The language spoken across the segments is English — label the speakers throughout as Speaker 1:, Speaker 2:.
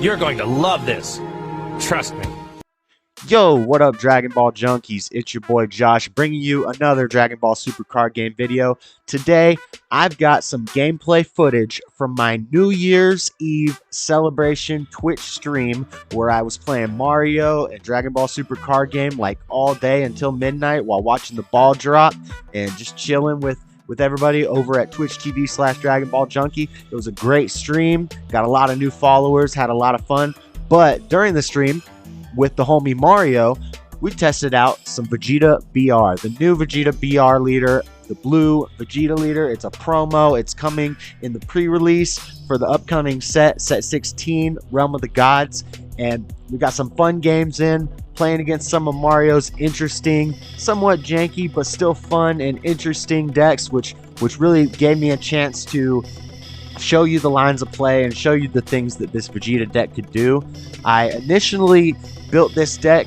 Speaker 1: You're going to love this. Trust me.
Speaker 2: Yo, what up, Dragon Ball junkies? It's your boy Josh, bringing you another Dragon Ball Super Card Game video. Today, I've got some gameplay footage from my New Year's Eve celebration Twitch stream where I was playing Mario and Dragon Ball Super Card Game like all day until midnight while watching the ball drop and just chilling with everybody over at Twitch TV/Dragon Ball Junkie. It was a great stream, got a lot of new followers, had a lot of fun. But during the stream, with the homie Mario, we tested out some Vegeta BR, the new Vegeta BR leader, the blue Vegeta leader. It's a promo. It's coming in the pre-release for the upcoming set 16, Realm of the Gods. And we got some fun games in, playing against some of Mario's interesting, somewhat janky, but still fun and interesting decks, which really gave me a chance to show you the lines of play and show you the things that this Vegeta deck could do. I initially built this deck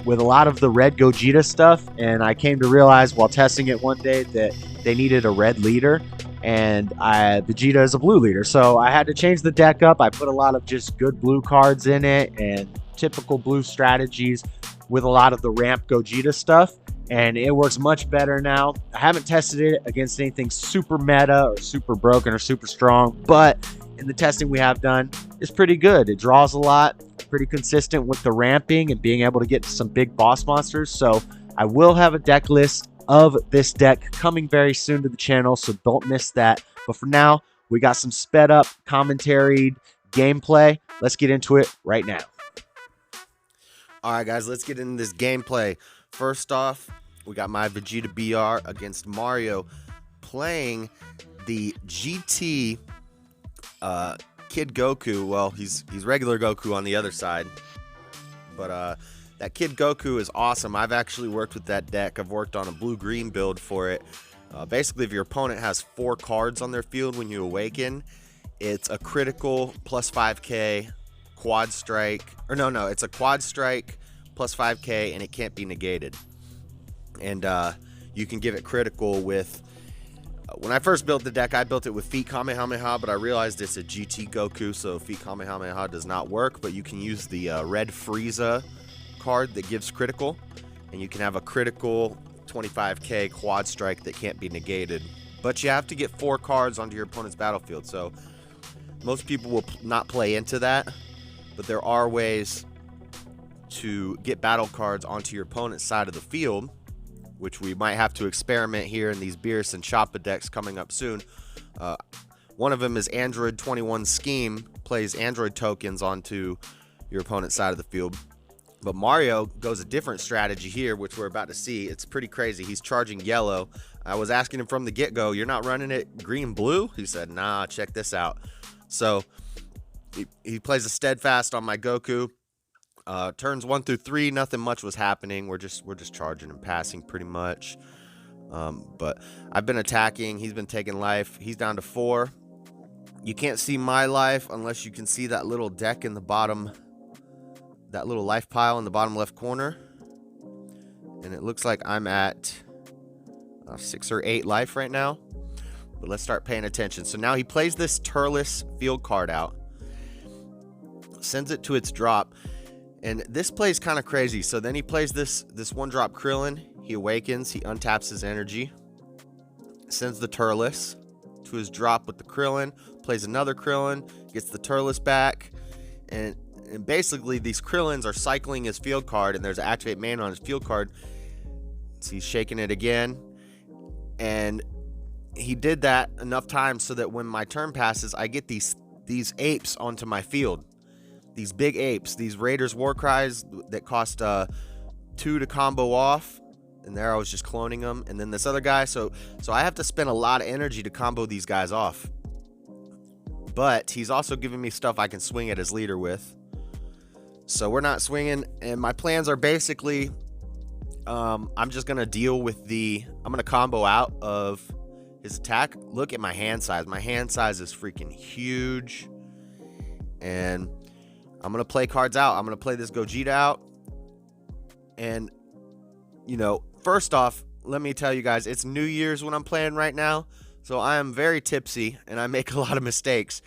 Speaker 2: with a lot of the red Gogeta stuff, and I came to realize while testing it one day that they needed a red leader, and Vegeta is a blue leader, so I had to change the deck up. I put a lot of just good blue cards in it and typical blue strategies with a lot of the ramp Gogeta stuff, and it works much better now. I haven't tested it against anything super meta or super broken or super strong, but in the testing we have done, it's pretty good. It draws a lot, pretty consistent with the ramping and being able to get to some big boss monsters. So I will have a deck list of this deck coming very soon to the channel, so don't miss that. But for now, we got some sped up commentary gameplay. Let's get into it right now.
Speaker 3: All right, guys, let's get into this gameplay. First off, we got my Vegeta BR against Mario playing the GT Kid Goku. Well, he's regular Goku on the other side, but that Kid Goku is awesome. I've actually worked with that deck. I've worked on a blue-green build for it. Basically, if your opponent has 4 cards on their field when you awaken, it's a critical plus 5k quad strike, or no, it's a quad strike plus 5k, and it can't be negated. And you can give it critical with. When I first built the deck, I built it with Feet Kamehameha, but I realized it's a GT Goku, so Feet Kamehameha does not work. But you can use the red Frieza card that gives critical, and you can have a critical 25k quad strike that can't be negated. But you have to get 4 cards onto your opponent's battlefield, so most people will not play into that. But there are ways to get battle cards onto your opponent's side of the field, which we might have to experiment here in these Beerus and Choppa decks coming up soon. One of them is Android 21 Scheme, plays Android tokens onto your opponent's side of the field. But Mario goes a different strategy here, which we're about to see. It's pretty crazy. He's charging yellow. I was asking him from the get-go, you're not running it green-blue? He said, nah, check this out. So he plays a Steadfast on my Goku. Turns 1 through 3, nothing much was happening. We're just charging and passing pretty much. But I've been attacking. He's been taking life. He's down to 4. You can't see my life unless you can see that little deck in the bottom, that little life pile in the bottom left corner. And it looks like I'm at 6 or 8 life right now. But let's start paying attention. So now he plays this Turles field card out, sends it to its drop. And this plays kind of crazy. So then he plays this 1-drop Krillin. He awakens. He untaps his energy. Sends the Turles to his drop with the Krillin. Plays another Krillin. Gets the Turles back. And basically these Krillins are cycling his field card. And there's an Activate Mana on his field card. So he's shaking it again. And he did that enough times so that when my turn passes, I get these apes onto my field. These big apes, these Raiders War Cries that cost 2 to combo off, and there I was just cloning them. And then this other guy, so I have to spend a lot of energy to combo these guys off. But he's also giving me stuff I can swing at his leader with. So we're not swinging, and my plans are basically, I'm just gonna deal with I'm gonna combo out of his attack. Look at my hand size. My hand size is freaking huge, and I'm going to play cards out. I'm going to play this Gogeta out. And, you know, first off, let me tell you guys, it's New Year's when I'm playing right now. So I am very tipsy and I make a lot of mistakes.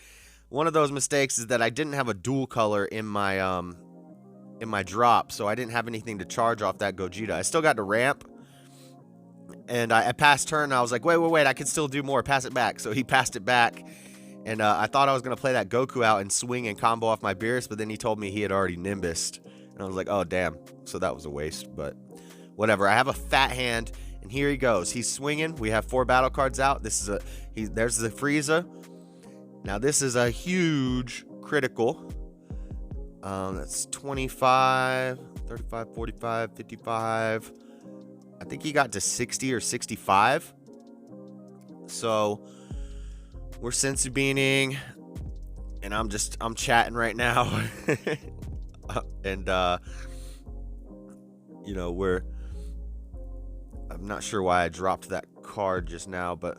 Speaker 3: one of those mistakes is that I didn't have a dual color in my drop, so I didn't have anything to charge off that Gogeta. I still got to ramp, and I passed turn, and I was like, wait, I can still do more. Pass it back. So he passed it back, and I thought I was going to play that Goku out and swing and combo off my Beerus, but then he told me he had already Nimbused, and I was like, oh, damn. So that was a waste, but whatever. I have a fat hand, and here he goes. He's swinging. We have 4 battle cards out. There's the Frieza. Now, this is a huge critical. That's 25, 35, 45, 55. I think he got to 60 or 65. So we're sensu beaning, and I'm chatting right now. And you know, I'm not sure why I dropped that card just now, but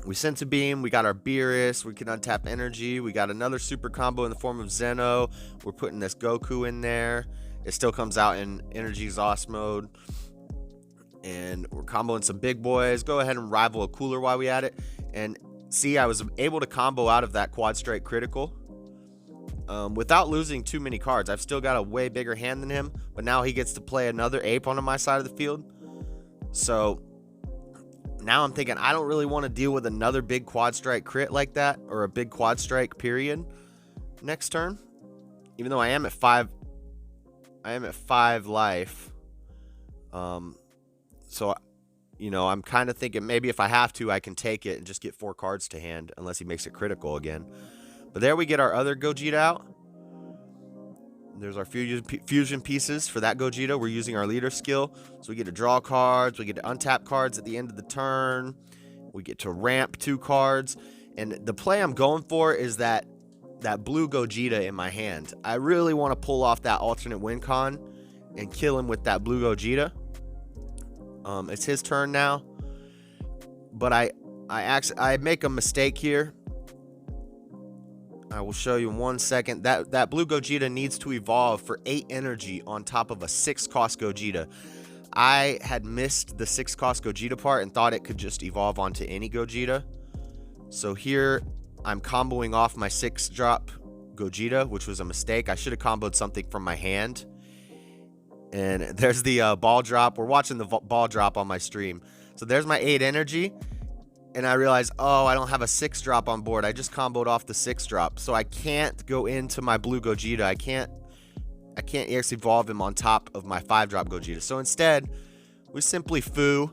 Speaker 3: we sensu beam, we got our Beerus, we can untap energy, we got another super combo in the form of Zeno, we're putting this Goku in there, it still comes out in energy exhaust mode, and we're comboing some big boys. Go ahead and rival a cooler while we at it, and see, I was able to combo out of that quad strike critical without losing too many cards. I've still got a way bigger hand than him, but now he gets to play another ape onto my side of the field, so now I'm thinking I don't really want to deal with another big quad strike crit like that, or a big quad strike period next turn. Even though I am at 5 life. So, you know, I'm kind of thinking maybe if I have to, I can take it and just get 4 cards to hand, unless he makes it critical again. But there we get our other Gogeta out. There's our fusion pieces for that Gogeta. We're using our leader skill. So we get to draw cards. We get to untap cards at the end of the turn. We get to ramp 2 cards. And the play I'm going for is that blue Gogeta in my hand. I really want to pull off that alternate win con and kill him with that blue Gogeta. It's his turn now. But I make a mistake here. I will show you in 1 second. That blue Gogeta needs to evolve for 8 energy on top of a 6 cost Gogeta. I had missed the 6 cost Gogeta part and thought it could just evolve onto any Gogeta. So here I'm comboing off my 6 drop Gogeta, which was a mistake. I should have comboed something from my hand. And there's the ball drop. We're watching the ball drop on my stream. So there's my 8 energy. And I realized, oh, I don't have a 6 drop on board. I just comboed off the 6 drop. So I can't go into my blue Gogeta. I can't EX evolve him on top of my 5 drop Gogeta. So instead, we simply foo.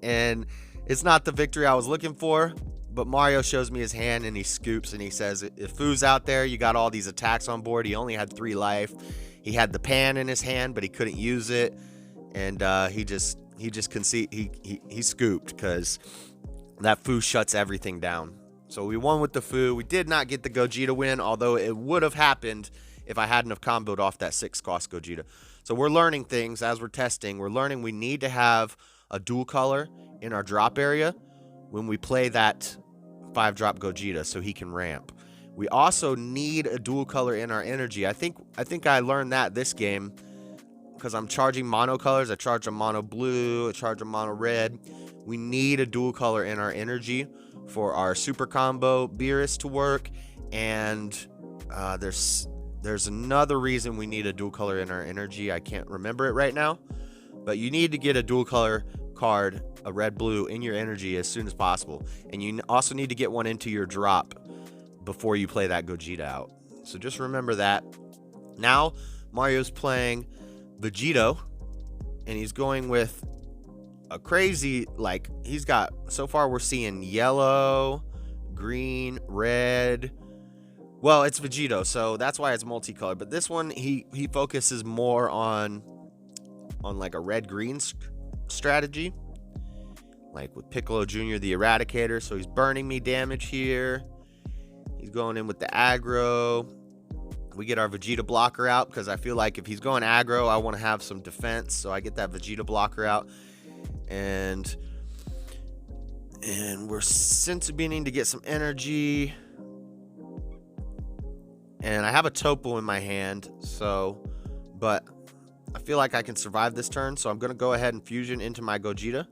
Speaker 3: And it's not the victory I was looking for. But Mario shows me his hand and he scoops and he says, if Foo's out there, you got all these attacks on board. He only had 3 life. He had the pan in his hand, but he couldn't use it. And he scooped because that Foo shuts everything down. So we won with the Foo. We did not get the Gogeta win, although it would have happened if I hadn't have comboed off that 6 cost Gogeta. So we're learning things as we're testing. We're learning we need to have a dual color in our drop area when we play that 5 drop Gogeta so he can ramp. We also need a dual color in our energy. I think I learned that this game because I'm charging mono colors. I charge a mono blue, I charge a mono red. We need a dual color in our energy for our super combo Beerus to work. And there's another reason we need a dual color in our energy. I can't remember it right now. But you need to get a dual color card, a red blue, in your energy as soon as possible. And you also need to get one into your drop before you play that Gogeta out. So just remember that. Now Mario's playing Vegeta, and he's going with a crazy, like, he's got, so far we're seeing yellow, green, red. Well, it's Vegeta, so that's why it's multicolored. But this one, he focuses more on like a red-green strategy, like with Piccolo Jr., the Eradicator. So he's burning me damage here. He's going in with the aggro. We get our Vegeta blocker out because I feel like if he's going aggro, I want to have some defense. So I get that Vegeta blocker out. And we're sensu beaning to get some energy. And I have a Topo in my hand. But I feel like I can survive this turn. So I'm going to go ahead and fusion into my Gogeta.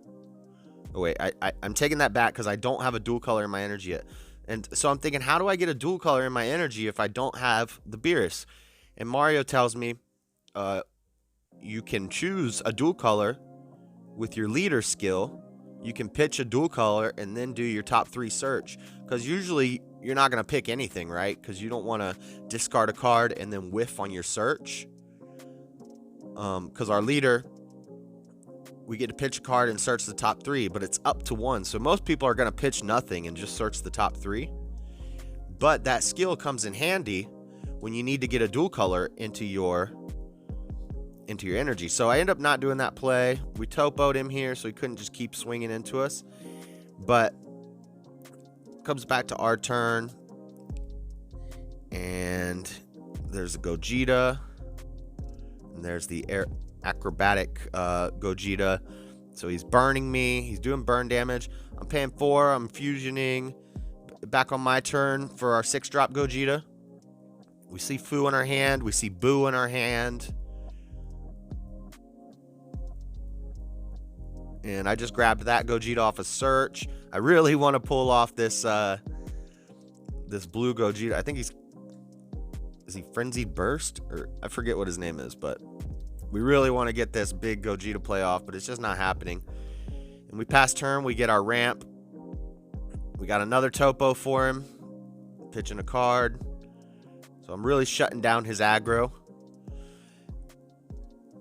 Speaker 3: Oh, wait. I'm taking that back because I don't have a dual color in my energy yet. And so I'm thinking, how do I get a dual color in my energy if I don't have the Beerus? And Mario tells me, you can choose a dual color with your leader skill. You can pitch a dual color and then do your top 3 search. Because usually you're not going to pick anything, right? Because you don't want to discard a card and then whiff on your search. Because our leader, we get to pitch a card and search the top 3, but it's up to 1. So most people are going to pitch nothing and just search the top 3. But that skill comes in handy when you need to get a dual color into your energy. So I end up not doing that play. We topoed him here so he couldn't just keep swinging into us. But comes back to our turn. And there's a Gogeta. And there's the acrobatic Gogeta. So he's burning me. He's doing burn damage. I'm paying 4. I'm fusioning. Back on my turn for our 6-drop Gogeta. We see Fu in our hand. We see Boo in our hand. And I just grabbed that Gogeta off a search. I really want to pull off this this blue Gogeta. I think is he Frenzied Burst? Or I forget what his name is, but we really want to get this big Gogeta play off, but it's just not happening. And we pass turn, we get our ramp. We got another topo for him. Pitching a card. So I'm really shutting down his aggro.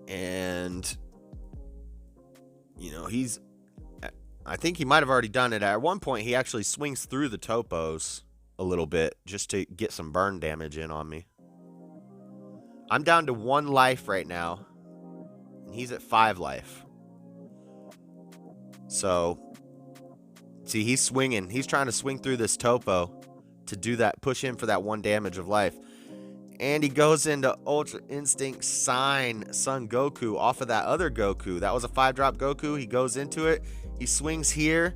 Speaker 3: And you know, I think he might have already done it. At one point, he actually swings through the topos a little bit just to get some burn damage in on me. I'm down to 1 life right now, and he's at 5 life. So, see, he's swinging. He's trying to swing through this topo to do that, push in for that 1 damage of life. And he goes into Ultra Instinct Sign Son Goku off of that other Goku. That was a 5-drop Goku. He goes into it. He swings here.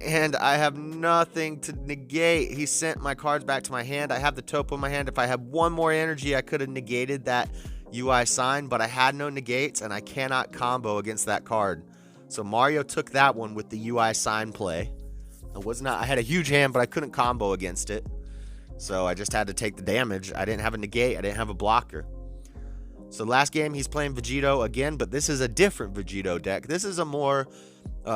Speaker 3: And I have nothing to negate. He sent my cards back to my hand. I have the topo in my hand. If I had 1 more energy, I could have negated that UI sign. But I had no negates, and I cannot combo against that card. So Mario took that one with the UI sign play. I had a huge hand, but I couldn't combo against it. So I just had to take the damage. I didn't have a negate. I didn't have a blocker. So last game, he's playing Vegito again, but this is a different Vegito deck. This is a more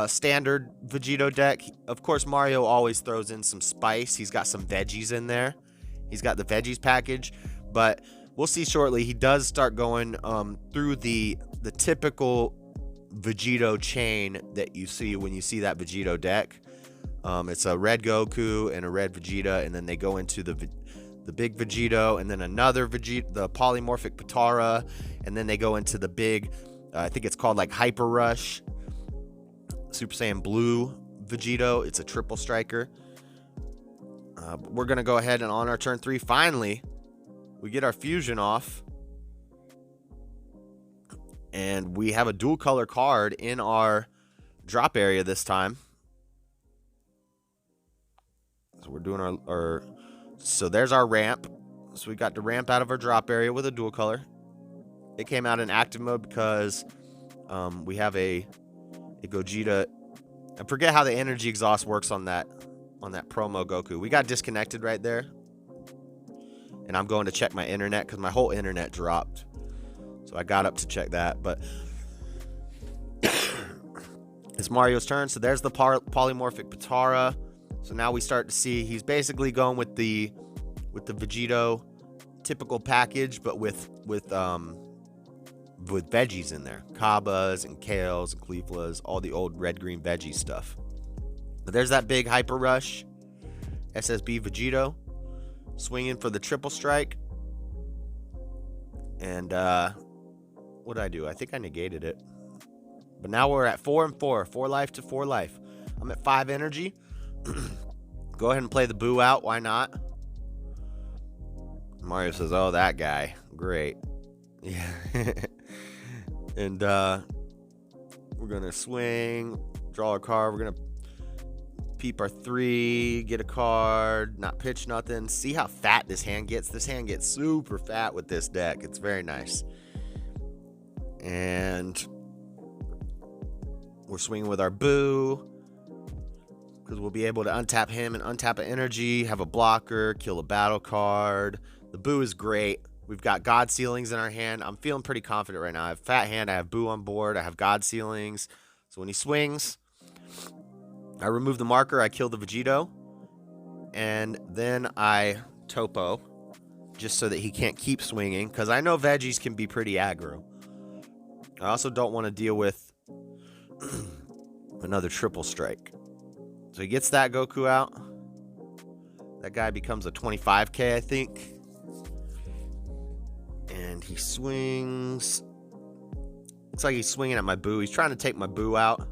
Speaker 3: standard Vegito deck. Of course, Mario always throws in some spice. He's got some veggies in there. He's got the veggies package, but we'll see shortly. He does start going through the typical Vegito chain that you see when you see that Vegito deck. It's a red Goku and a red Vegeta, and then they go into the big Vegito, and then another Vegeta, the polymorphic Potara, and then they go into the big, I think it's called like Hyper Rush, Super Saiyan Blue Vegito. It's a triple striker. We're going to go ahead and on our turn 3, finally, we get our fusion off. And we have a dual color card in our drop area this time. So we're doing so there's our ramp. So we got the ramp out of our drop area with a dual color. It came out in active mode because we have a Gogeta. I forget how the energy exhaust works on that promo Goku. We got disconnected right there. And I'm going to check my internet because my whole internet dropped. So I got up to check that, but it's Mario's turn. So there's the polymorphic Potara. So now we start to see he's basically going with the Vegito typical package, but with veggies in there, Kabas and Kales and Cleeflas, all the old red-green veggie stuff. But there's that big Hyper Rush SSB Vegito swinging for the triple strike. And what did I do? I think I negated it. But now we're at 4 and 4, 4 life to 4 life. I'm at 5 energy. Go ahead and play the Boo out. Why not? Mario says, "Oh, that guy, great." Yeah. And we're gonna swing, draw a card. We're gonna peep our 3, get a card, not pitch nothing. See how fat this hand gets? This hand gets super fat with this deck. It's very nice. And we're swinging with our Boo. because we'll be able to untap him and untap an energy, have a blocker, kill a battle card. The Boo is great. We've got God Ceilings in our hand. I'm feeling pretty confident right now. I have Fat Hand, I have Boo on board, I have God Ceilings. So when he swings, I remove the marker, I kill the Vegito, and then I Topo, just so that he can't keep swinging, because I know Veggies can be pretty aggro. I also don't want to deal with another triple strike. So he gets that Goku out. That guy becomes a 25k, I think. And he swings. Looks like he's swinging at my Boo. He's trying to take my Boo out.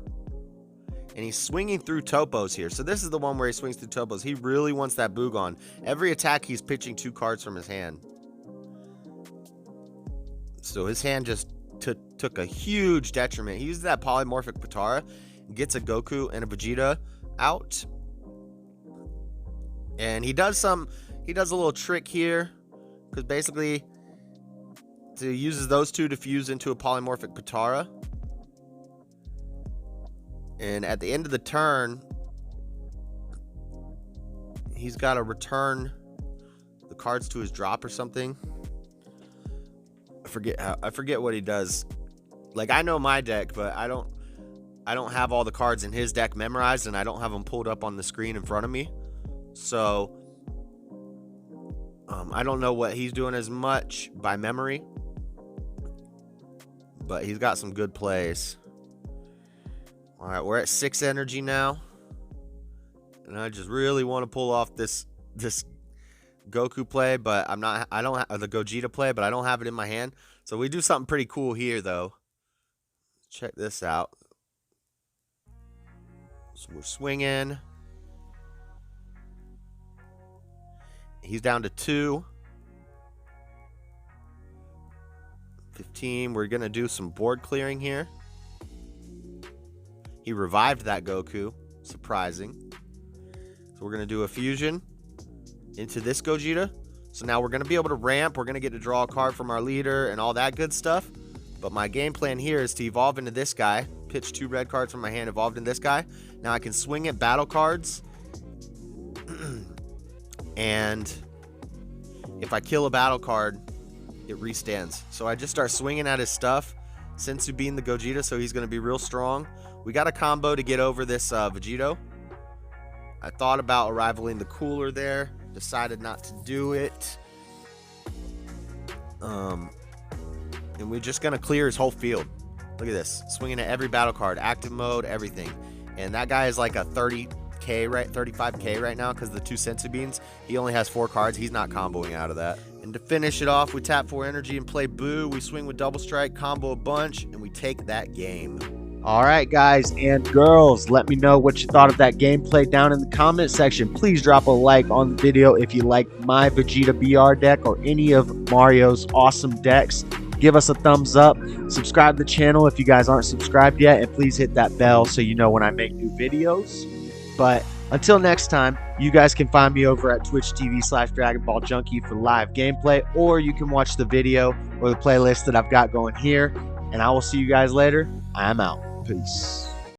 Speaker 3: And he's swinging through Topos here. So this is the one where he swings through Topos. He really wants that Boo gone. Every attack, he's pitching 2 cards from his hand. So his hand just took a huge detriment. He uses that polymorphic Potara, gets a Goku and a Vegeta out. And he does a little trick here, because basically he uses those 2 to fuse into a polymorphic Potara. And at the end of the turn, he's got to return the cards to his drop or something. I forget what he does. Like, I know my deck, but I don't have all the cards in his deck memorized, and I don't have them pulled up on the screen in front of me. So I don't know what he's doing as much by memory, but he's got some good plays. All right, we're at 6 energy now, and I just really want to pull off this Goku play, but I don't have the Gogeta play, but I don't have it in my hand. So we do something pretty cool here, though. Check this out. So we're swinging. He's down to 2. 15. We're gonna do some board clearing here. He revived that Goku. Surprising. So we're gonna do a fusion into this Gogeta. So now we're going to be able to ramp. We're going to get to draw a card from our leader and all that good stuff. But my game plan here is to evolve into this guy. Pitch 2 red cards from my hand, evolved in this guy. Now I can swing at battle cards. And if I kill a battle card, it restands. So I just start swinging at his stuff. Sensu being the Gogeta, so he's going to be real strong. We got a combo to get over this Vegito. I thought about arrivaling the cooler there. Decided not to do it. And we're just going to clear his whole field. Look at this. Swinging at every battle card. Active mode, everything. And that guy is like a 30k, right? 35k right now because the 2 Sensu Beans. He only has 4 cards. He's not comboing out of that. And to finish it off, we tap 4 energy and play Boo. We swing with double strike, combo a bunch, and we take that game.
Speaker 2: All right, guys and girls, let me know what you thought of that gameplay down in the comment section. Please drop a like on the video if you like my Vegeta BR deck or any of Mario's awesome decks. Give us a thumbs up. Subscribe to the channel if you guys aren't subscribed yet, and please hit that bell so you know when I make new videos. But until next time, you guys can find me over at twitch.tv/DragonBallJunkie for live gameplay, or you can watch the video or the playlist that I've got going here. And I will see you guys later. I'm out. Peace.